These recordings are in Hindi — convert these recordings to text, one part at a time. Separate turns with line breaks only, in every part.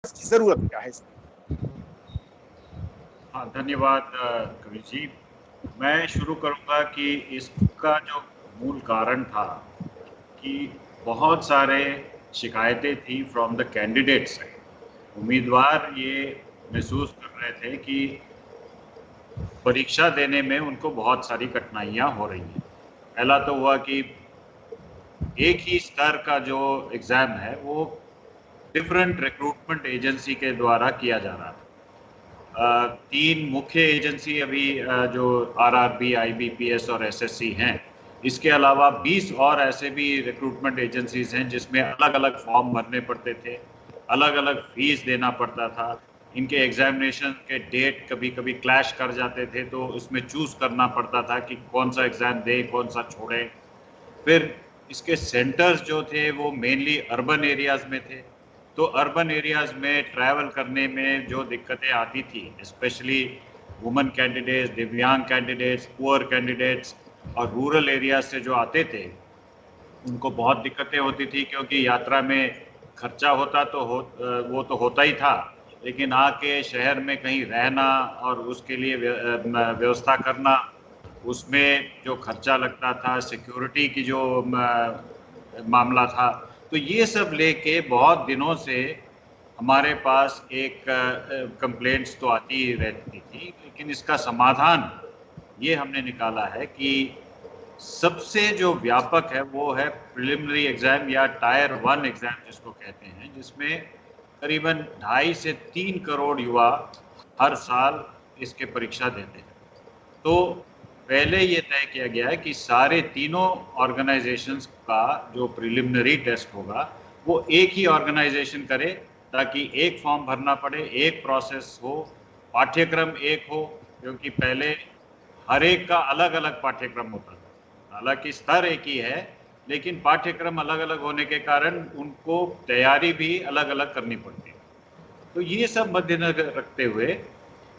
इसकी जरूरत क्या है?
हाँ, धन्यवाद कवि जी। मैं शुरू करूंगा कि इसका जो मूल कारण था कि बहुत सारे शिकायतें थी फ्रॉम द कैंडिडेट साइड। उम्मीदवार ये महसूस कर रहे थे कि परीक्षा देने में उनको बहुत सारी कठिनाइयां हो रही हैं। पहला तो हुआ कि एक ही स्तर का जो एग्ज़ाम है वो डिफरेंट रिक्रूटमेंट एजेंसी के द्वारा किया जा रहा था। 3 मुख्य एजेंसी अभी जो आरआरबी, आईबीपीएस और एसएससी हैं। इसके अलावा 20 और ऐसे भी रिक्रूटमेंट एजेंसीज हैं जिसमें अलग-अलग फॉर्म भरने पड़ते थे, अलग-अलग फीस देना पड़ता था। इनके एग्जामिनेशन के डेट कभी-कभी क्लैश कर जाते थे, तो इसमें चूज़ करना पड़ता था कि कौन सा एग्ज़ाम दें, कौन सा छोड़ें। फिर इसके सेंटर्स जो थे वो मेनली अर्बन एरियाज़ में थे, तो अर्बन एरियाज़ में ट्रैवल करने में जो दिक्कतें आती थी, स्पेशली वुमेन कैंडिडेट्स, दिव्यांग कैंडिडेट्स, पुअर कैंडिडेट्स और रूरल एरिया से जो आते थे, उनको बहुत दिक्कतें होती थी क्योंकि यात्रा में खर्चा होता तो वो तो होता ही था, लेकिन आके शहर में कहीं रहना और उसके लिए व्यवस्था करना, उसमें जो खर्चा लगता था, सिक्योरिटी की जो मामला था, तो ये सब लेके बहुत दिनों से हमारे पास एक कंप्लेंट्स तो आती ही रहती थी, लेकिन इसका समाधान ये हमने निकाला है कि सबसे जो व्यापक है वो है प्रिलिमिनरी एग्जाम या टायर 1 एग्जाम जिसको कहते हैं, जिसमें करीबन 2.5 से 3 करोड़ युवा हर साल इसके परीक्षा देते हैं। तो पहले ये तय किया गया है कि सारे तीनों ऑर्गेनाइजेशंस का जो प्रिलिमिनरी टेस्ट होगा वो एक ही ऑर्गेनाइजेशन करे, ताकि एक फॉर्म भरना पड़े, एक प्रोसेस हो, पाठ्यक्रम एक हो, क्योंकि पहले हर एक का अलग-अलग पाठ्यक्रम होता था। हालांकि स्तर एक ही है, लेकिन पाठ्यक्रम अलग-अलग होने के कारण उनको तैयारी भी अलग-अलग करनी पड़ती है। तो ये सब मद्देनजर रखते हुए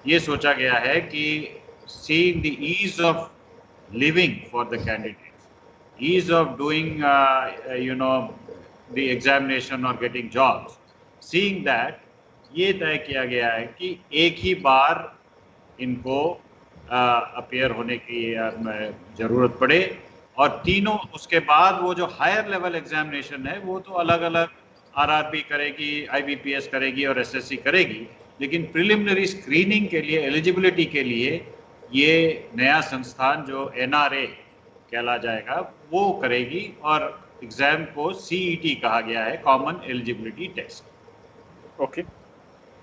ये सोचा गया है कि seeing the ease of living for the candidates, ease of doing the examination or getting jobs, seeing that ये तय किया गया है कि एक ही बार इनको अपीयर होने की ज़रूरत पड़े, और तीनों उसके बाद वो जो हायर लेवल एग्जामिनेशन है वो तो अलग अलग आरआरबी करेगी, आईबीपीएस करेगी और एसएससी करेगी, लेकिन प्रिलिमिनरी स्क्रीनिंग के लिए, एलिजिबिलिटी के लिए ये नया संस्थान जो एनआरए कहला जाएगा वो करेगी, और एग्जाम को सीईटी कहा गया है, कॉमन एलिजिबिलिटी टेस्ट।
ओके,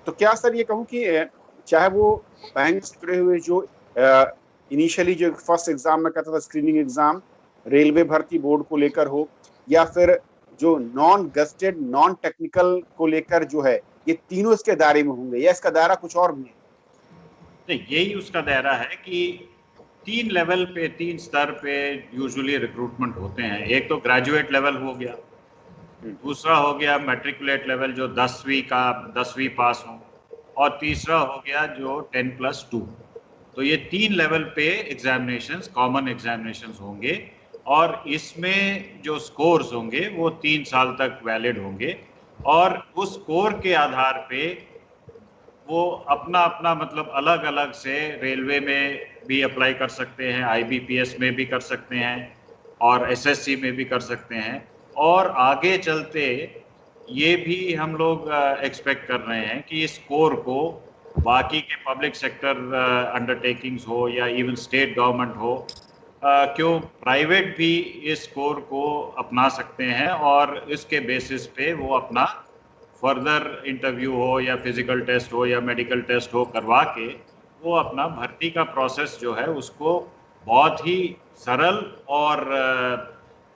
तो क्या सर ये कहूँ कि चाहे वो बैंक से जुड़े हुए जो इनिशियली जो फर्स्ट एग्जाम में कहता था स्क्रीनिंग एग्जाम, रेलवे भर्ती बोर्ड को लेकर हो, या फिर जो नॉन गस्टेड नॉन टेक्निकल को लेकर जो है, ये तीनों इसके दायरे में होंगे या इसका दायरा कुछ और भी है?
नहीं, यही उसका दायरा है कि 3 लेवल पे, 3 स्तर पे यूजुअली रिक्रूटमेंट होते हैं। एक तो ग्रेजुएट लेवल हो गया, दूसरा हो गया मैट्रिकुलेट लेवल जो 10वीं पास हो, और तीसरा हो गया जो 10+2। तो ये 3 लेवल पे एग्जामिनेशंस, कॉमन एग्जामिनेशंस होंगे, और इसमें जो स्कोर्स होंगे वो 3 साल तक वैलिड होंगे, और उस स्कोर के आधार पे वो अपना अपना मतलब अलग अलग से रेलवे में भी अप्लाई कर सकते हैं, आईबीपीएस में भी कर सकते हैं, और एसएससी में भी कर सकते हैं, और आगे चलते ये भी हम लोग एक्सपेक्ट कर रहे हैं कि इस स्कोर को बाकी के पब्लिक सेक्टर अंडरटेकिंग्स हो या इवन स्टेट गवर्नमेंट हो, क्यों प्राइवेट भी इस स्कोर को अपना सकते हैं, और इसके बेसिस पे वो अपना फर्दर इंटरव्यू हो या फिजिकल टेस्ट हो या मेडिकल टेस्ट हो करवा के वो अपना भर्ती का प्रोसेस जो है उसको बहुत ही सरल और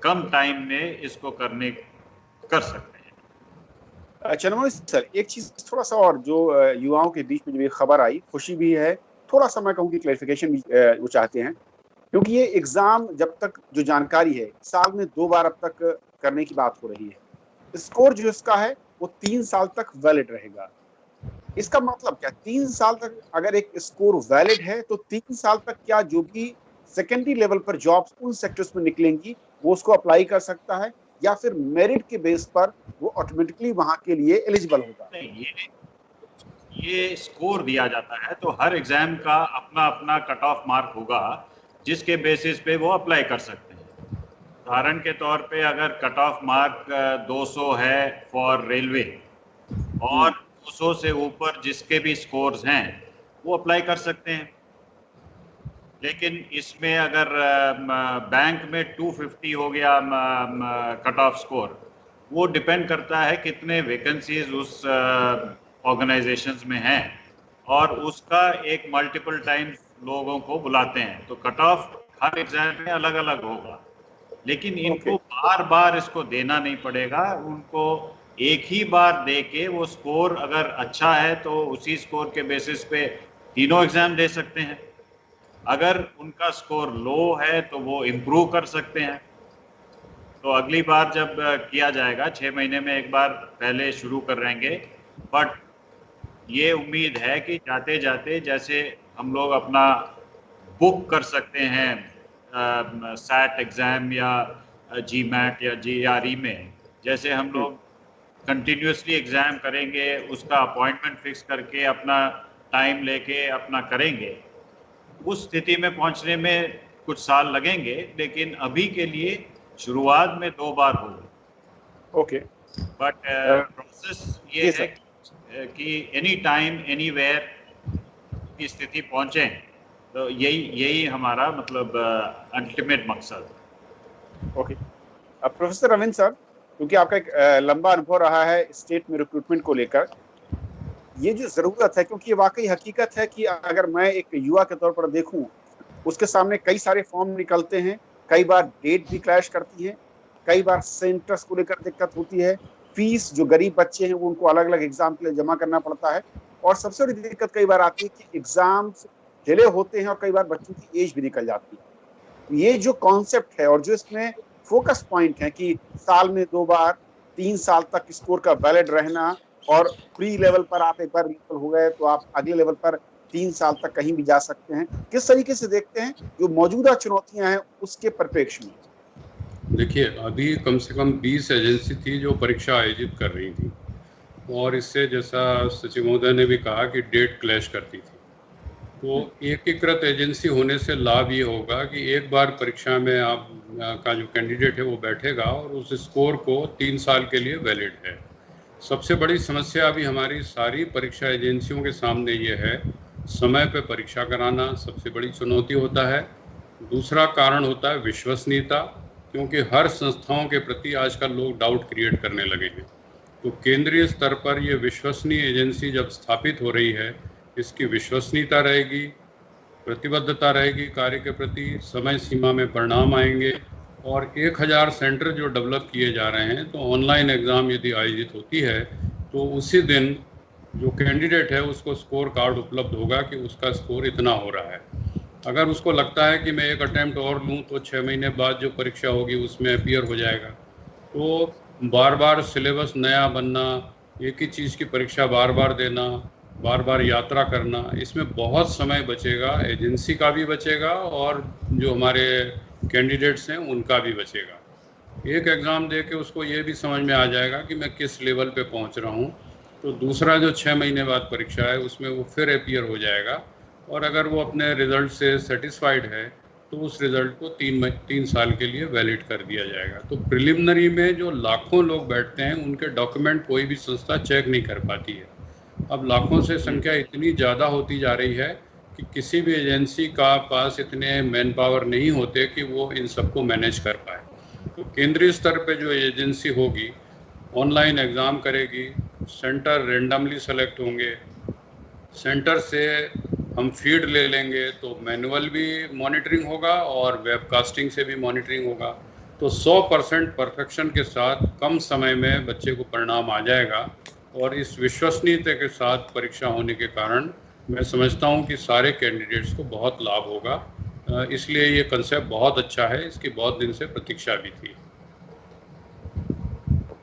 कम टाइम में इसको कर सकते हैं।
चंद्रमौली सर, एक चीज थोड़ा सा और जो युवाओं के बीच में जो ये खबर आई, खुशी भी है, थोड़ा सा मैं कहूँ कि क्लैरिफिकेशन भी वो चाहते हैं, क्योंकि ये एग्जाम जब तक जो जानकारी है साल में 2 बार अब तक करने की बात हो रही है। स्कोर जो इसका है वो 3 साल तक वैलिड रहेगा। इसका मतलब क्या, 3 साल तक अगर एक स्कोर वैलिड है तो 3 साल तक क्या जो भी सेकेंडरी लेवल पर जॉब्स उन सेक्टर्स में निकलेंगी वो उसको अप्लाई कर सकता है, या फिर मेरिट के बेस पर वो ऑटोमेटिकली वहां के लिए एलिजिबल होगा?
नहीं, ये स्कोर दिया जाता है, तो हर एग्जाम का अपना अपना कट ऑफ मार्क होगा जिसके बेसिस पे वो अप्लाई कर सकते हैं। उदाहरण के तौर पे अगर कट ऑफ मार्क 200 है फॉर रेलवे और 200 से ऊपर जिसके भी स्कोर्स हैं वो अप्लाई कर सकते हैं। लेकिन इसमें अगर बैंक में 250 हो गया कट ऑफ स्कोर, वो डिपेंड करता है कितने वैकेंसीज उस ऑर्गेनाइजेशंस में हैं और उसका एक मल्टीपल टाइम्स लोगों को बुलाते हैं, तो कट ऑफ हर एग्जाम में अलग अलग होगा। लेकिन इनको बार बार इसको देना नहीं पड़ेगा, उनको एक ही बार दे के वो स्कोर अगर अच्छा है तो उसी स्कोर के बेसिस पे तीनों एग्जाम दे सकते हैं। अगर उनका स्कोर लो है तो वो इम्प्रूव कर सकते हैं। तो अगली बार जब किया जाएगा 6 महीने में एक बार पहले शुरू कर रहेंगे, बट ये उम्मीद है कि जाते जाते जैसे हम लोग अपना बुक कर सकते हैं सैट एग्ज़ाम या GMAT या GRE में, जैसे हम लोग कंटिन्यूसली एग्ज़ाम करेंगे, उसका अपॉइंटमेंट फिक्स करके अपना टाइम लेके अपना करेंगे, उस स्थिति में पहुंचने में कुछ साल लगेंगे, लेकिन अभी के लिए शुरुआत में 2 बार होगी।
ओके,
बट प्रोसेस ये है कि एनी टाइम एनीवेयर की स्थिति पहुंचे, तो यही हमारा मतलब अल्टीमेट मकसद है।
ओके। अब प्रोफेसर रविंद्र सर, क्योंकि आपका एक लंबा अनुभव रहा है स्टेट में रिक्रूटमेंट को लेकर, ये जो ज़रूरत है, क्योंकि ये वाकई हकीकत है कि अगर मैं एक युवा के तौर पर देखूं, उसके सामने कई सारे फॉर्म निकलते हैं, कई बार डेट भी क्लैश करती है, कई बार सेंटर्स को लेकर दिक्कत होती है, फीस जो गरीब बच्चे हैं वो उनको अलग अलग एग्जाम के लिए जमा करना पड़ता है, और सबसे बड़ी दिक्कत कई बार आती है कि एग्जाम्स डिले होते हैं और कई बार बच्चों की एज भी निकल जाती है। ये जो कॉन्सेप्ट है और जो इसमें फोकस पॉइंट है कि साल में 2 बार 3 साल तक स्कोर का वैलिड रहना, और प्री लेवल पर आप एक बार लेवल हो गए तो आप अगले लेवल पर 3 साल तक कहीं भी जा सकते हैं, किस तरीके से देखते हैं जो मौजूदा चुनौतियां हैं उसके परिप्रेक्ष्य में?
देखिए, अभी कम से कम 20 एजेंसी थी जो परीक्षा आयोजित कर रही थी, और इससे जैसा सचिव महोदय ने भी कहा कि डेट क्लैश करती थी, तो एकीकृत एजेंसी होने से लाभ ये होगा कि एक बार परीक्षा में आप का जो कैंडिडेट है वो बैठेगा और उस स्कोर को 3 साल के लिए वैलिड है। सबसे बड़ी समस्या अभी हमारी सारी परीक्षा एजेंसियों के सामने ये है, समय पे परीक्षा कराना सबसे बड़ी चुनौती होता है। दूसरा कारण होता है विश्वसनीयता, क्योंकि हर संस्थाओं के प्रति आजकल लोग डाउट क्रिएट करने लगे हैं। तो केंद्रीय स्तर पर ये विश्वसनीय एजेंसी जब स्थापित हो रही है, इसकी विश्वसनीयता रहेगी, प्रतिबद्धता रहेगी कार्य के प्रति, समय सीमा में परिणाम आएंगे, और 1000 सेंटर जो डेवलप किए जा रहे हैं, तो ऑनलाइन एग्ज़ाम यदि आयोजित होती है तो उसी दिन जो कैंडिडेट है उसको स्कोर कार्ड उपलब्ध होगा कि उसका स्कोर इतना हो रहा है। अगर उसको लगता है कि मैं एक अटैम्प्ट और लूँ तो 6 महीने बाद जो परीक्षा होगी उसमें अपीयर हो जाएगा, तो बार बार सिलेबस नया बनना, एक ही चीज़ की परीक्षा बार बार देना, बार बार यात्रा करना, इसमें बहुत समय बचेगा, एजेंसी का भी बचेगा और जो हमारे कैंडिडेट्स हैं उनका भी बचेगा। एक एग्ज़ाम दे के उसको ये भी समझ में आ जाएगा कि मैं किस लेवल पे पहुंच रहा हूं, तो दूसरा जो 6 महीने बाद परीक्षा है उसमें वो फिर अपीयर हो जाएगा, और अगर वो अपने रिज़ल्ट से सेटिस्फाइड है तो उस रिज़ल्ट को 3 साल के लिए वैलिड कर दिया जाएगा। तो प्रिलिमिनरी में जो लाखों लोग बैठते हैं उनके डॉक्यूमेंट कोई भी संस्था चेक नहीं कर पाती है। अब लाखों से संख्या इतनी ज़्यादा होती जा रही है कि किसी भी एजेंसी का पास इतने मैन पावर नहीं होते कि वो इन सबको मैनेज कर पाए। तो केंद्रीय स्तर पे जो एजेंसी होगी ऑनलाइन एग्ज़ाम करेगी, सेंटर रेंडमली सेलेक्ट होंगे, सेंटर से हम फीड ले लेंगे, तो मैनुअल भी मॉनिटरिंग होगा और वेबकास्टिंग से भी मॉनिटरिंग होगा, तो 100% परफेक्शन के साथ कम समय में बच्चे को परिणाम आ जाएगा। और इस विश्वसनीयता के साथ परीक्षा होने के कारण मैं समझता हूं कि सारे कैंडिडेट्स को बहुत लाभ होगा, इसलिए ये कंसेप्ट बहुत अच्छा है, इसकी बहुत दिन से प्रतीक्षा भी थी।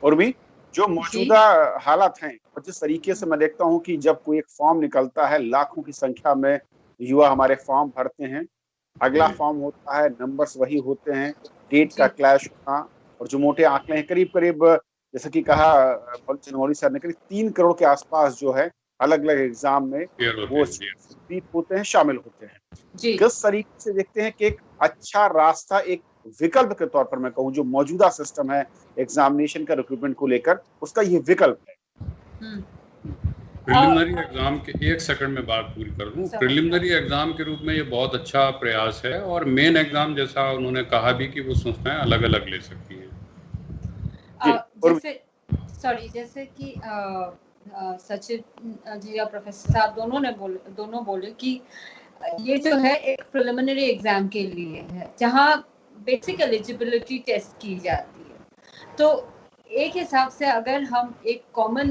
और भी जो मौजूदा हालात हैं और जिस तरीके से मैं देखता हूं कि जब कोई एक फॉर्म निकलता है, लाखों की संख्या में युवा हमारे फॉर्म भरते हैं, अगला फॉर्म होता है, नंबर्स वही होते हैं, डेट का क्लैश होना, और जो मोटे आंकड़े हैं करीब करीब जैसा कि कहा चंद्रमौली सर ने, करीब 3 करोड़ के आसपास जो है अलग अलग एग्जाम में वो सीट होते हैं, शामिल होते हैं। किस तरीके से देखते हैं कि एक अच्छा रास्ता, एक विकल्प के तौर पर मैं कहूँ, जो मौजूदा सिस्टम है एग्जामिनेशन का रिक्रूटमेंट को लेकर, उसका ये विकल्प है।
प्रिलिमिनरी एग्जाम के, एक सेकंड में बात पूरी कर दूं, प्रिलिमिनरी एग्जाम के रूप में ये बहुत अच्छा प्रयास है, और मेन एग्जाम जैसा उन्होंने कहा भी कि वो संस्थाएं अलग अलग ले सकती हैं।
जैसे कि सचिन जी या प्रोफेसर साहब दोनों बोले कि ये जो है एक प्रिलिमिनरी एग्जाम के लिए है जहाँ बेसिक एलिजिबिलिटी टेस्ट की जाती है। तो एक हिसाब से अगर हम एक कॉमन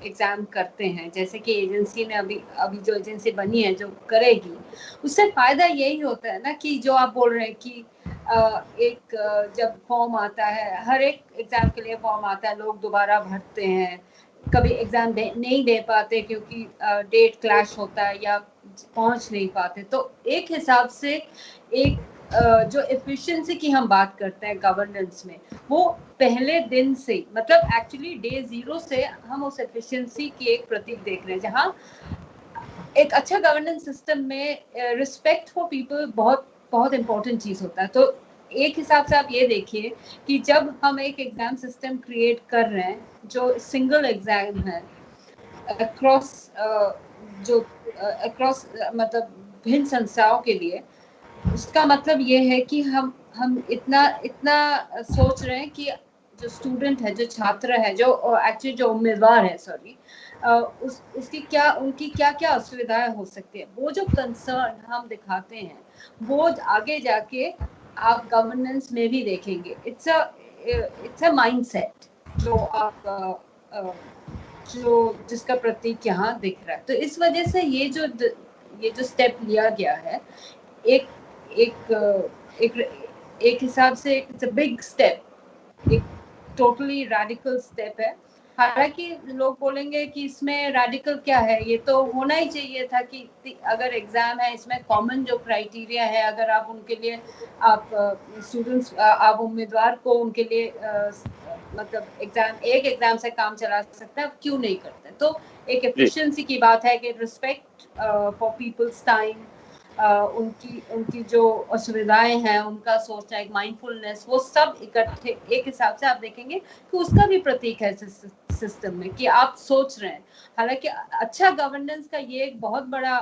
एग्जाम करते हैं, जैसे कि एजेंसी ने अभी जो एजेंसी बनी है जो करेगी, उससे फायदा यही होता है ना कि जो आप बोल रहे हैं कि जब फॉर्म आता है, हर एक एग्जाम के लिए फॉर्म आता है, लोग दोबारा भरते हैं, कभी एग्जाम नहीं दे पाते क्योंकि डेट क्लैश होता है या पहुंच नहीं पाते। तो एक हिसाब से एक जो एफिशिएंसी की हम बात करते हैं गवर्नेंस में, वो पहले दिन से, मतलब एक्चुअली डे 0 से हम उस एफिशिएंसी की एक प्रतीक देख रहे हैं, जहां एक अच्छा गवर्नेंस सिस्टम में रिस्पेक्ट फॉर पीपल बहुत इंपॉर्टेंट चीज होता है। तो एक हिसाब से आप ये देखिए कि जब हम एक एग्जाम सिस्टम क्रिएट कर रहे हैं जो सिंगल एग्जाम है अक्रॉस मतलब भिन्न संस्थाओं के लिए, उसका मतलब ये है कि हम इतना सोच रहे हैं कि जो स्टूडेंट है, जो छात्र है, जो एक्चुअली जो उम्मीदवार है, उनकी क्या असुविधाएं हो सकती है, वो जो कंसर्न हम दिखाते हैं वो आगे जाके आप गवर्नेंस में भी देखेंगे। इट्स अ माइंडसेट जो जिसका प्रतीक यहाँ दिख रहा है। तो इस वजह से ये जो स्टेप लिया गया है, एक हिसाब से इट्स अ बिग स्टेप, एक टोटली रेडिकल स्टेप है। हालांकि लोग बोलेंगे कि इसमें रेडिकल क्या है, ये तो होना ही चाहिए था कि अगर एग्जाम है इसमें कॉमन जो क्राइटेरिया है, अगर आप उनके लिए आप स्टूडेंट्स आप उम्मीदवार को उनके लिए मतलब एक एग्जाम से काम चला सकते हैं, आप क्यों नहीं करते। तो एक एफिशिएंसी की बात है कि रिस्पेक्ट फॉर पीपल्स टाइम, उनकी जो असुविधाएं हैं उनका सोचना, एक माइंडफुलनेस, वो सब इकट्ठे एक हिसाब से आप देखेंगे कि उसका भी प्रतीक है सिस्टम में कि आप सोच रहे हैं। हालांकि अच्छा गवर्नेंस का ये एक बहुत बड़ा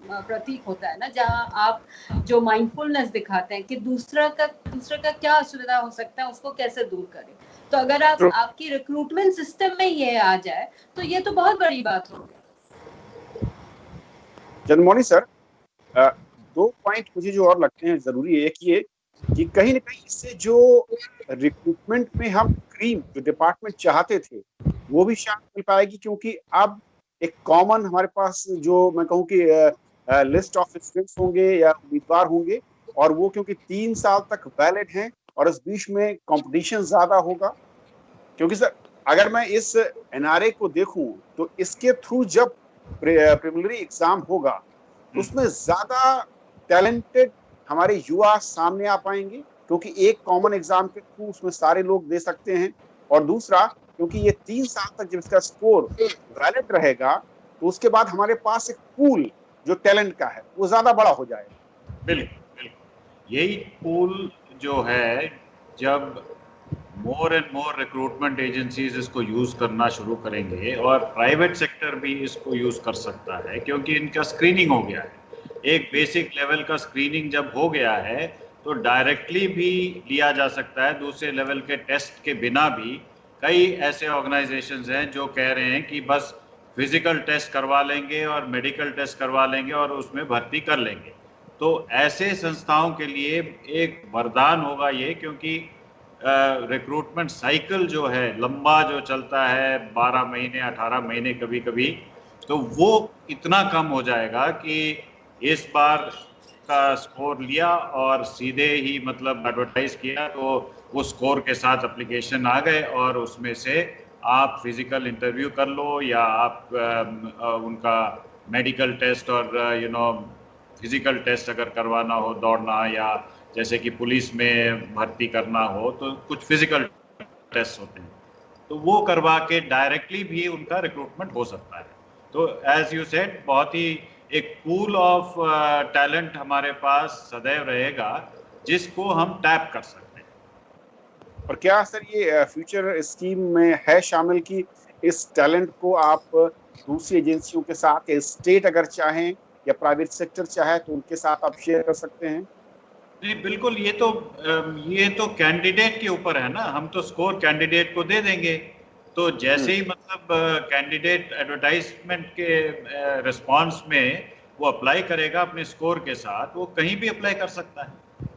प्रतीक होता है ना, जहां आप जो माइंडफुलनेस दिखाते हैं कि दूसरे का क्या असुविधा हो सकता है, उसको कैसे दूर करें। तो अगर आपकी रिक्रूटमेंट सिस्टम में ये आ जाए तो ये तो बहुत बड़ी बात होगी।
चंद्रमौली सर, 2 पॉइंट मुझे जो और लगते हैं जरूरी है। एक ये कि कहीं ना कहीं इससे जो रिक्रूटमेंट में हम क्रीम जो डिपार्टमेंट चाहते थे वो भी शायद मिल पाएगी, क्योंकि अब एक कॉमन हमारे पास जो मैं कहूँ कि लिस्ट ऑफ स्टूडेंट्स होंगे या उम्मीदवार होंगे, और वो क्योंकि 3 साल तक वैलिड हैं और इस बीच में कंपटीशन ज्यादा होगा। क्योंकि सर अगर मैं इस एनआरए को देखूं तो इसके थ्रू जब प्रिलिमिनरी एग्जाम होगा उसमें ज्यादा टैलेंटेड हमारे युवा सामने आ पाएंगे, क्योंकि एक कॉमन एग्जाम के थ्रू उसमें सारे लोग दे सकते हैं, और दूसरा क्योंकि ये 3 साल तक जब इसका स्कोर वैलिड रहेगा तो उसके बाद हमारे पास एक पूल जो टैलेंट का है वो ज्यादा बड़ा हो जाएगा।
बिल्कुल यही पूल जो है, जब more and more recruitment agencies इसको यूज करना शुरू करेंगे और प्राइवेट सेक्टर भी इसको यूज कर सकता है, क्योंकि इनका स्क्रीनिंग हो गया है। एक बेसिक लेवल का स्क्रीनिंग जब हो गया है तो डायरेक्टली भी लिया जा सकता है, दूसरे लेवल के टेस्ट के बिना भी। कई ऐसे ऑर्गेनाइजेशंस हैं जो कह रहे हैं कि बस फिजिकल टेस्ट करवा लेंगे और मेडिकल टेस्ट करवा लेंगे और उसमें भर्ती कर लेंगे। तो ऐसे संस्थाओं के लिए एक वरदान होगा ये, क्योंकि रिक्रूटमेंट साइकिल जो है लंबा जो चलता है 12 महीने 18 महीने कभी कभी, तो वो इतना कम हो जाएगा कि इस बार का स्कोर लिया और सीधे ही मतलब एडवर्टाइज किया तो वो स्कोर के साथ एप्लीकेशन आ गए और उसमें से आप फिजिकल इंटरव्यू कर लो या आप उनका मेडिकल टेस्ट और फिजिकल टेस्ट अगर करवाना हो, दौड़ना या जैसे कि पुलिस में भर्ती करना हो तो कुछ फिजिकल टेस्ट होते हैं, तो वो करवा के डायरेक्टली भी उनका रिक्रूटमेंट हो सकता है। तो एज यू सेड, बहुत ही एक पूल ऑफ टैलेंट हमारे पास सदैव रहेगा जिसको हम टैप कर सकते हैं।
और क्या सर ये फ्यूचर स्कीम में है शामिल कि इस टैलेंट को आप दूसरी एजेंसियों के साथ, स्टेट अगर चाहें या प्राइवेट सेक्टर चाहे तो उनके साथ आप शेयर कर सकते हैं?
नहीं, बिल्कुल, ये तो कैंडिडेट के ऊपर है ना। हम तो स्कोर कैंडिडेट को दे देंगे, तो जैसे ही मतलब कैंडिडेट एडवर्टाइजमेंट के रिस्पांस में वो अप्लाई करेगा अपने स्कोर के साथ, वो कहीं भी अप्लाई कर सकता है।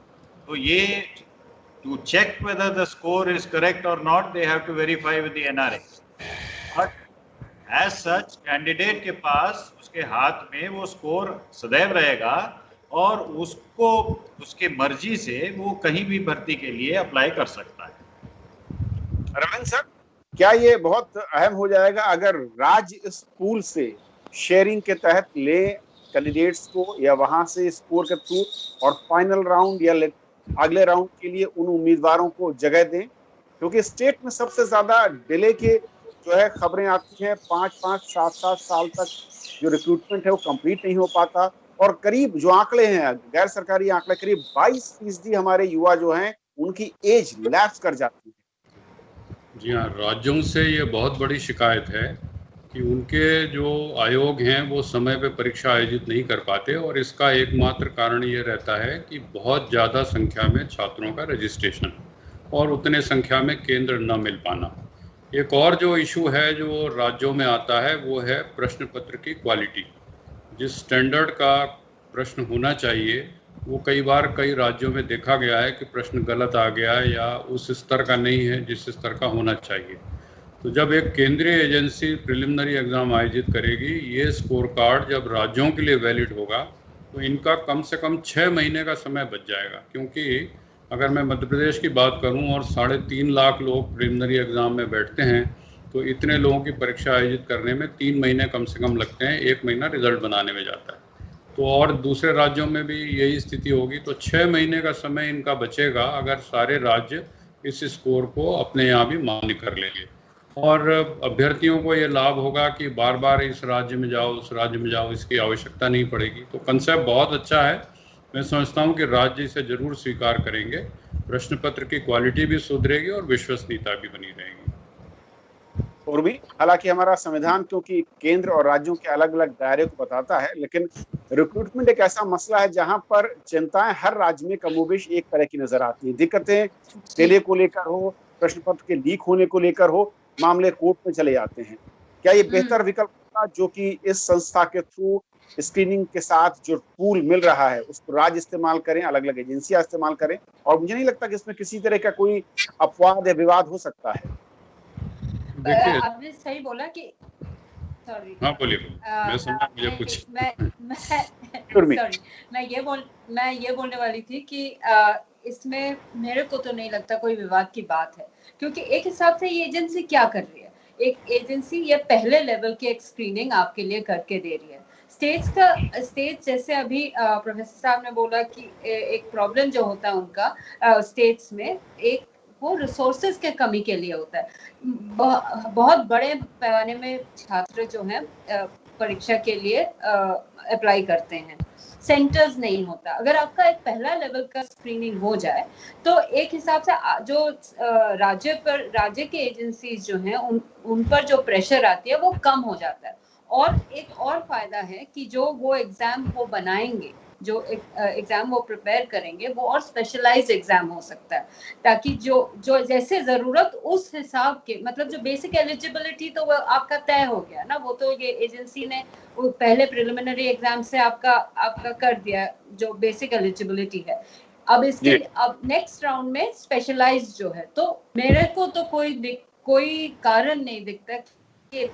तो ये to check whether the score is correct और not, they have to verify with the NRA. But as such candidate के पास उसके हाथ में वो स्कोर सदैव रहेगा और उसको उसके मर्जी से वो कहीं भी भर्ती के लिए अप्लाई कर सकता है।
रमन सर, क्या ये बहुत अहम हो जाएगा अगर राज्य इस पूल से शेयरिंग के तहत ले कैंडिडेट्स को, या वहां से स्कोर के थ्रू और फाइनल राउंड या अगले राउंड के लिए उन उम्मीदवारों को जगह दें? क्योंकि स्टेट में सबसे ज्यादा डिले के जो है खबरें आती हैं, 5-5, 7-7 साल तक जो रिक्रूटमेंट है वो कंप्लीट नहीं हो पाता। और करीब जो आंकड़े हैं, गैर सरकारी आंकड़े, करीब 22% हमारे युवा जो हैं उनकी एज लैप्स कर जाती है।
जी हाँ, राज्यों से ये बहुत बड़ी शिकायत है कि उनके जो आयोग हैं वो समय पे परीक्षा आयोजित नहीं कर पाते, और इसका एकमात्र कारण ये रहता है कि बहुत ज़्यादा संख्या में छात्रों का रजिस्ट्रेशन और उतने संख्या में केंद्र न मिल पाना। एक और जो इशू है जो राज्यों में आता है वो है प्रश्न पत्र की क्वालिटी। जिस स्टैंडर्ड का प्रश्न होना चाहिए वो कई बार कई राज्यों में देखा गया है कि प्रश्न गलत आ गया है या उस स्तर का नहीं है जिस स्तर का होना चाहिए। तो जब एक केंद्रीय एजेंसी प्रिलिमिनरी एग्ज़ाम आयोजित करेगी, ये स्कोर कार्ड जब राज्यों के लिए वैलिड होगा तो इनका कम से कम 6 महीने का समय बच जाएगा। क्योंकि अगर मैं मध्य प्रदेश की बात करूं और 3.5 लाख लोग प्रिलिमिनरी एग्ज़ाम में बैठते हैं, तो इतने लोगों की परीक्षा आयोजित करने में 3 महीने कम से कम लगते हैं, 1 महीना रिजल्ट बनाने में जाता है। तो और दूसरे राज्यों में भी यही स्थिति होगी, तो 6 महीने का समय इनका बचेगा अगर सारे राज्य इस स्कोर को अपने यहाँ भी मान्य कर लेंगे। और अभ्यर्थियों को ये लाभ होगा कि बार बार इस राज्य में जाओ उस राज्य में जाओ, इसकी आवश्यकता नहीं पड़ेगी। तो कंसेप्ट बहुत अच्छा है, मैं समझता हूँ कि राज्य इसे जरूर स्वीकार करेंगे। प्रश्न पत्र की क्वालिटी भी सुधरेगी और विश्वसनीयता भी बनी रहेगी।
और भी हालांकि हमारा संविधान क्योंकि केंद्र और राज्यों के अलग अलग दायरे को बताता है, लेकिन रिक्रूटमेंट एक ऐसा मसला है जहां पर चिंताएं हर राज्य में कमोबेश एक तरह की नजर आती हैं। दिक्कतें डिले को लेकर हो, प्रश्न पत्र के लीक होने को लेकर हो, मामले कोर्ट में चले जाते हैं। क्या ये बेहतर विकल्प होगा जो कि इस संस्था के थ्रू स्क्रीनिंग के साथ जो टूल मिल रहा है उसको राज्य इस्तेमाल करें, अलग अलग एजेंसियां इस्तेमाल करें? और मुझे नहीं लगता कि इसमें किसी तरह का कोई अपवाद या विवाद हो सकता है।
आपने सही बोला कि सॉरी,
हाँ बोलिए। मैं समझा, मुझे कुछ
मैं ये बोलने वाली थी कि इसमें मेरे को तो नहीं लगता कोई विवाद की बात है, क्योंकि एक हिसाब से ये एजेंसी क्या कर रही है, एक एजेंसी ये पहले लेवल की एक स्क्रीनिंग आपके लिए करके दे रही है। स्टेट्स जैसे अभी प्रोफेसर साहब ने बोला कि एक प्रॉब्लम जो होता है उनका स्टेट्स में, एक वो रिसोर्सेज के कमी के लिए होता है। बहुत बड़े पैमाने में छात्र जो हैं परीक्षा के लिए अप्लाई करते हैं, सेंटर्स नहीं होता। अगर आपका एक पहला लेवल का स्क्रीनिंग हो जाए तो एक हिसाब से जो राज्य के एजेंसीज जो हैं उन पर जो प्रेशर आती है वो कम हो जाता है। और एक और फायदा है कि जो वो एग्जाम वो बनाएंगे, जो एग्जाम वो प्रिपेयर करेंगे, वो और स्पेशलाइज्ड एग्जाम हो सकता है, ताकि जो जैसे जरूरत उस हिसाब के, मतलब जो बेसिक एलिजिबिलिटी तो वो आपका तय हो गया ना, वो तो ये एजेंसी ने वो पहले प्रिलिमिनरी एग्जाम से आपका कर दिया जो बेसिक एलिजिबिलिटी है। अब इसके अब नेक्स्ट राउंड में स्पेशलाइज्ड जो है, तो मेरे को तो कोई कारण नहीं दिखता कि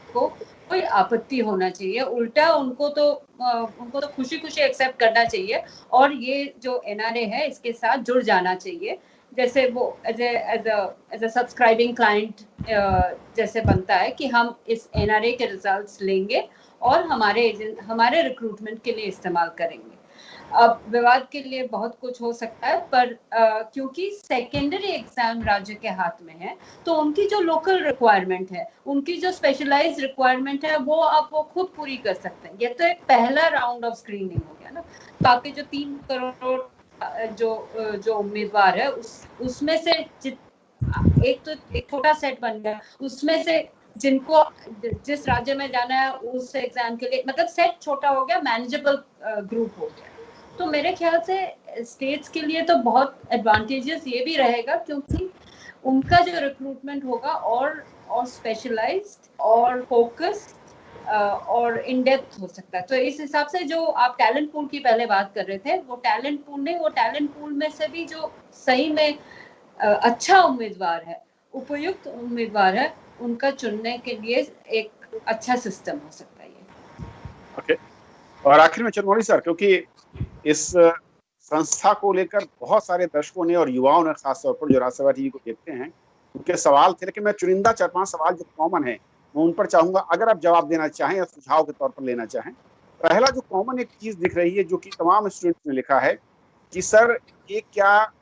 कोई आपत्ति होना चाहिए। उल्टा उनको तो खुशी खुशी एक्सेप्ट करना चाहिए और ये जो एनआरए है इसके साथ जुड़ जाना चाहिए। जैसे वो एज ए सब्सक्राइबिंग क्लाइंट जैसे बनता है कि हम इस एनआरए के रिजल्ट्स लेंगे और हमारे रिक्रूटमेंट के लिए इस्तेमाल करेंगे। अब विवाद के लिए बहुत कुछ हो सकता है, पर क्योंकि सेकेंडरी एग्जाम राज्य के हाथ में है, तो उनकी जो लोकल रिक्वायरमेंट है, उनकी जो स्पेशलाइज्ड रिक्वायरमेंट है, वो आप वो खुद पूरी कर सकते हैं। ये तो एक पहला राउंड ऑफ स्क्रीनिंग हो गया ना। बाकी जो 3 करोड़ जो उम्मीदवार है, उसमें से एक छोटा सेट बन गया, उसमें से जिनको जिस राज्य में जाना है उस एग्जाम के लिए, मतलब सेट छोटा हो गया, मैनेजेबल ग्रुप हो गया। तो मेरे ख्याल से स्टेट्स के लिए तो बहुत एडवांटेजेस ये भी रहेगा, क्योंकि उनका जो रिक्रूटमेंट होगा और स्पेशलाइज्ड और फोकस्ड और इन डेप्थ हो सकता है। तो इस हिसाब से जो आप टैलेंट पूल की पहले बात कर रहे थे, वो टैलेंट पूल नहीं, वो टैलेंट पूल में से भी जो सही में अच्छा उम्मीदवार है, उपयुक्त उम्मीदवार है, उनका चुनने के लिए एक अच्छा सिस्टम हो सकता है ये।
ओके। और आखिर में चंद्रमौली सर, क्योंकि इस संस्था को लेकर बहुत सारे दर्शकों ने और युवाओं ने खासतौर पर जो राज्यसभा टीवी को देखते हैं, उनके सवाल थे, लेकिन मैं चुनिंदा 4-5 सवाल जो कॉमन है मैं उन पर चाहूंगा अगर आप जवाब देना चाहें या सुझाव के तौर पर लेना चाहें। पहला जो कॉमन एक चीज दिख रही है जो कि तमाम स्टूडेंट्स ने लिखा है कि सर ये क्या,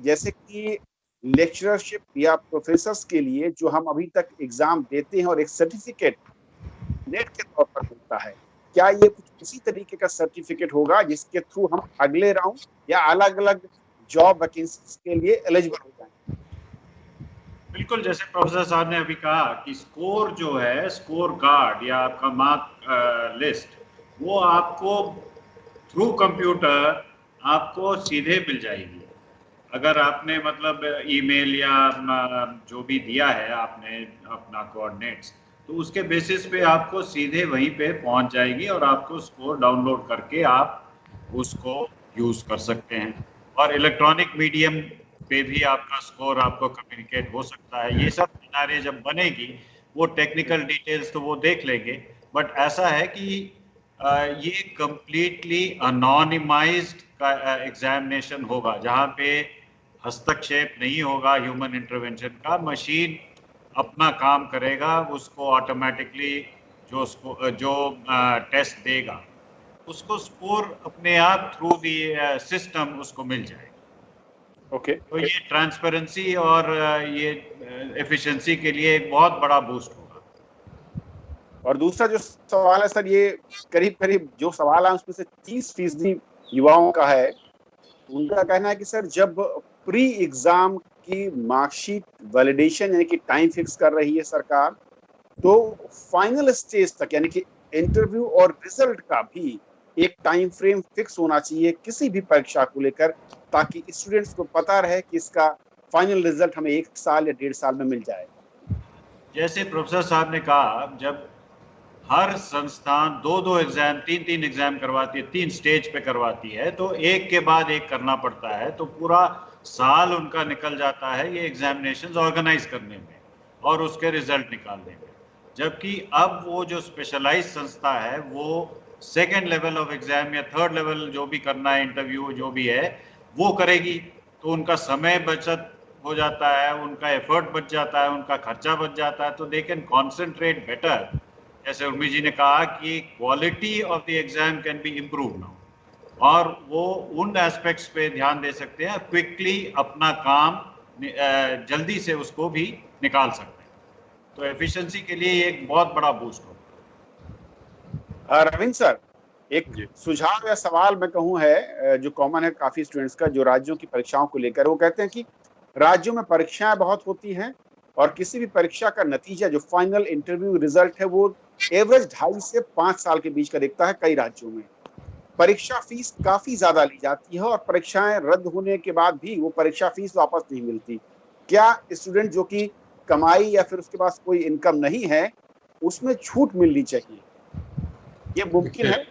जैसे कि लेक्चरशिप या प्रोफेसर्स के लिए जो हम अभी तक एग्जाम देते हैं और एक सर्टिफिकेट नेट के तौर पर मिलता है, क्या ये कुछ उसी तरीके का सर्टिफिकेट होगा जिसके थ्रू हम अगले राउंड या अलग अलग जॉब वैकेंसीज के लिए एलिजिबल हो जाएंगे?
बिल्कुल, जैसे प्रोफेसर साहब ने अभी कहा कि स्कोर जो है, स्कोर कार्ड या आपका मार्क लिस्ट, वो आपको थ्रू कंप्यूटर आपको सीधे मिल जाएगी। अगर आपने मतलब ईमेल या जो भी दिया है आपने अपना कोऑर्डिनेट्स, तो उसके बेसिस पे आपको सीधे वहीं पे पहुंच जाएगी और आपको स्कोर डाउनलोड करके आप उसको यूज़ कर सकते हैं। और इलेक्ट्रॉनिक मीडियम पे भी आपका स्कोर आपको कम्युनिकेट हो सकता है। ये सब सिनारियो जब बनेगी, वो टेक्निकल डिटेल्स तो वो देख लेंगे, बट ऐसा है कि ये कंप्लीटली अनोनिमाइज्ड का एग्जामिनेशन होगा, जहाँ पे हस्तक्षेप नहीं होगा ह्यूमन इंटरवेंशन का। मशीन अपना काम करेगा, उसको ऑटोमेटिकली जो टेस्ट देगा उसको स्कोर अपने आप थ्रू दी सिस्टम उसको मिल जाएगा।
ओके।
तो ये ट्रांसपेरेंसी और ये एफिशिएंसी के लिए एक बहुत बड़ा बूस्ट होगा।
और दूसरा जो सवाल है सर, ये करीब करीब जो सवाल है उसमें से 30% युवाओं का है। उनका कहना है कि सर जब प्री एग्जाम की मार्कशीट वैलिडेशन यानी कि टाइम फिक्स कर रही है सरकार, तो फाइनल स्टेज तक यानी कि इंटरव्यू और रिजल्ट का भी एक टाइम फ्रेम फिक्स होना चाहिए किसी भी परीक्षा को लेकर, ताकि स्टूडेंट्स को पता रहे कि इसका फाइनल रिजल्ट हमें 1 साल या 1.5 साल में मिल जाए।
जैसे प्रोफेसर साहब ने कहा, जब हर संस्थान 2-2 एग्जाम 3-3 एग्जाम करवाती है, 3 स्टेज पे करवाती है, तो एक के बाद एक करना पड़ता है, तो पूरा साल उनका निकल जाता है ये एग्जामिनेशंस ऑर्गेनाइज करने में और उसके रिजल्ट निकालने में। जबकि अब वो जो स्पेशलाइज संस्था है, वो सेकेंड लेवल ऑफ एग्जाम या थर्ड लेवल जो भी करना है, इंटरव्यू जो भी है वो करेगी, तो उनका समय बचत हो जाता है, उनका एफर्ट बच जाता है, उनका खर्चा बच जाता है, तो दे कैन कॉन्सेंट्रेट बेटर। जैसे उर्मी जी ने कहा कि quality of the exam can be improve now, और वो उन एस्पेक्ट्स पे ध्यान दे सकते हैं, क्विकली अपना काम जल्दी से उसको भी निकाल सकते हैं। तो एफिशिएंसी के लिए एक बहुत बड़ा बूस्ट होगा।
रविंद्र सर, एक सुझाव या सवाल मैं कहूँ है जो कॉमन है काफी स्टूडेंट्स का, जो राज्यों की परीक्षाओं को लेकर, वो कहते हैं कि राज्यों में परीक्षाएं बहुत होती हैं और किसी भी परीक्षा का नतीजा जो फाइनल इंटरव्यू रिजल्ट है वो एवरेज 2.5 से 5 साल के बीच का दिखता है। कई राज्यों में परीक्षा फीस काफी ज्यादा ली जाती है और परीक्षाएं रद्द होने के बाद भी वो परीक्षा फीस वापस नहीं मिलती। क्या स्टूडेंट जो कि कमाई या फिर उसके पास कोई इनकम नहीं है उसमें छूट मिलनी चाहिए, ये मुमकिन है?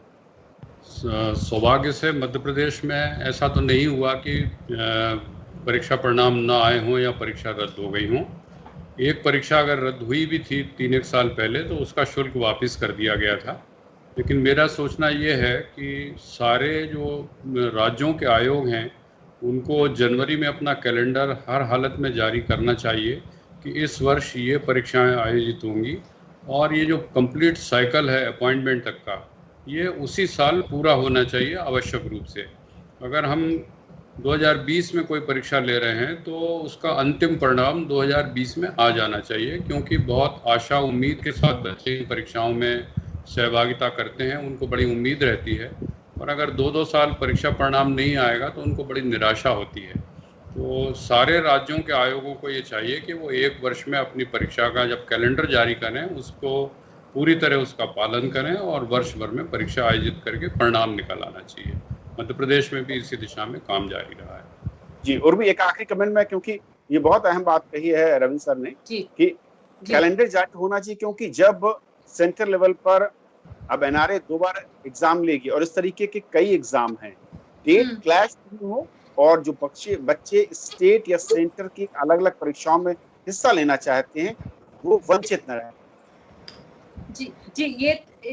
सौभाग्य से मध्य प्रदेश में ऐसा तो नहीं हुआ कि परीक्षा परिणाम न आए हों या परीक्षा रद्द हो गई हों। एक परीक्षा अगर रद्द हुई भी थी 3-1 साल पहले, तो उसका शुल्क वापस कर दिया गया था। लेकिन मेरा सोचना ये है कि सारे जो राज्यों के आयोग हैं उनको जनवरी में अपना कैलेंडर हर हालत में जारी करना चाहिए कि इस वर्ष ये परीक्षाएं आयोजित होंगी, और ये जो कंप्लीट साइकिल है अपॉइंटमेंट तक का, ये उसी साल पूरा होना चाहिए आवश्यक रूप से। अगर हम 2020 में कोई परीक्षा ले रहे हैं तो उसका अंतिम परिणाम 2020 में आ जाना चाहिए, क्योंकि बहुत आशा उम्मीद के साथ बच्चे इन परीक्षाओं में सहभागिता करते हैं, उनको बड़ी उम्मीद रहती है, और अगर 2-2 साल परीक्षा परिणाम नहीं आएगा तो उनको बड़ी निराशा होती है। तो सारे राज्यों के आयोगों को ये चाहिए कि वो 1 वर्ष में अपनी परीक्षा का जब कैलेंडर जारी करें उसको पूरी तरह उसका पालन करें और वर्ष भर में परीक्षा आयोजित करके परिणाम निकल आना चाहिए। मध्य प्रदेश में भी इसी दिशा में काम जारी रहा है।
जी, और भी एक आखिरी कमेंट में, क्योंकि ये बहुत अहम बात कही है रविंद्र सर ने कि कैलेंडर जारी होना चाहिए, क्योंकि जब सेंटर लेवल पर अब एनआरए 2 बार एग्जाम लेगी और इस तरीके के कई एग्जाम हैं, डेट क्लैश नहीं हो और जो बच्चे स्टेट या सेंटर की अलग अलग परीक्षाओं में हिस्सा लेना चाहते हैं वो वंचित न रहे।
जी,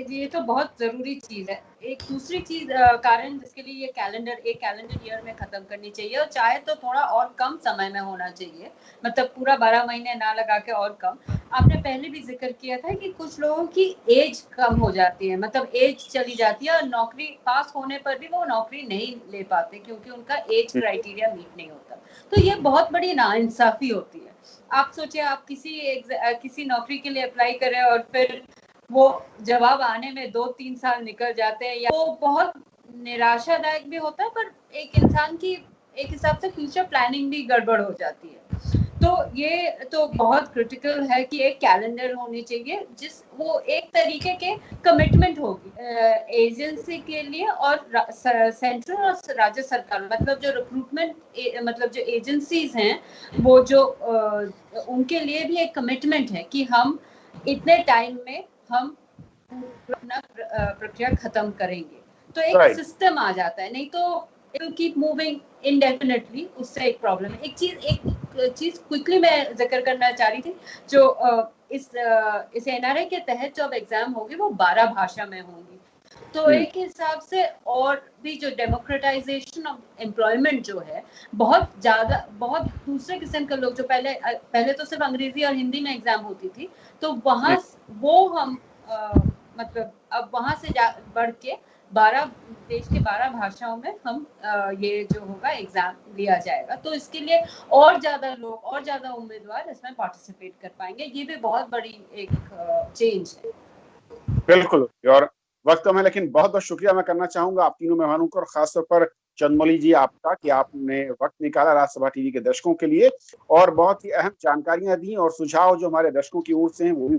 ये तो बहुत जरूरी चीज है। एक दूसरी चीज कारण जिसके लिए ये कैलेंडर एक कैलेंडर ईयर में खत्म करनी चाहिए, और चाहे तो थोड़ा और कम समय में होना चाहिए, मतलब पूरा 12 महीने ना लगा के और कम। आपने पहले भी जिक्र किया था कि कुछ लोगों की एज कम हो जाती है, मतलब एज चली जाती है और नौकरी पास होने पर भी वो नौकरी नहीं ले पाते क्योंकि उनका एज क्राइटेरिया मीट नहीं होता। तो ये बहुत बड़ी नाइंसाफी होती है। आप सोचिए, आप किसी नौकरी के लिए अप्लाई करें और फिर वो जवाब आने में 2-3 साल निकल जाते हैं, या वो बहुत निराशादायक भी होता है, पर एक इंसान की एक हिसाब से फ्यूचर प्लानिंग भी गड़बड़ हो जाती है। तो ये तो बहुत क्रिटिकल है कि एक कैलेंडर होनी चाहिए जिस वो एक तरीके के कमिटमेंट होगी एजेंसी के लिए और सेंट्रल और राज्य सरकार, मतलब जो रिक्रूटमेंट मतलब जो एजेंसीज हैं वो जो उनके लिए भी एक कमिटमेंट है कि हम इतने टाइम में हम अपना प्रक्रिया खत्म करेंगे। तो एक सिस्टम आ जाता है, नहीं तो it will keep moving indefinitely. उससे एक प्रॉब्लम है। एक चीज क्विकली मैं जिक्र करना चाह रही थी, जो इस एनआरए के तहत जो अब एग्जाम होगी वो 12 भाषा में होंगी। तो एक हिसाब से और भी जो डेमोक्रेटाइजेशन ऑफ एम्प्लॉयमेंट जो है, बहुत दूसरे किस्म के लोग जो पहले तो सिर्फ अंग्रेजी और हिंदी में एग्जाम होती थी, तो वहां वो हम मतलब अब वहां से बढ़ के 12 देश के 12 भाषाओं में हम ये जो होगा एग्जाम लिया जाएगा। तो इसके लिए और ज्यादा लोग और ज्यादा उम्मीदवार इसमें पार्टिसिपेट कर पाएंगे। ये भी बहुत बड़ी एक चेंज है।
बिल्कुल, और वक्त कम है, लेकिन बहुत बहुत शुक्रिया मैं करना चाहूंगा आप तीनों मेहमानों को, और खासतौर पर चंद्रमौली जी आपका कि आपने वक्त निकाला राज्यसभा टीवी के दर्शकों के लिए और बहुत ही अहम जानकारियां दी और सुझाव जो हमारे दर्शकों की ओर से हैं वो भी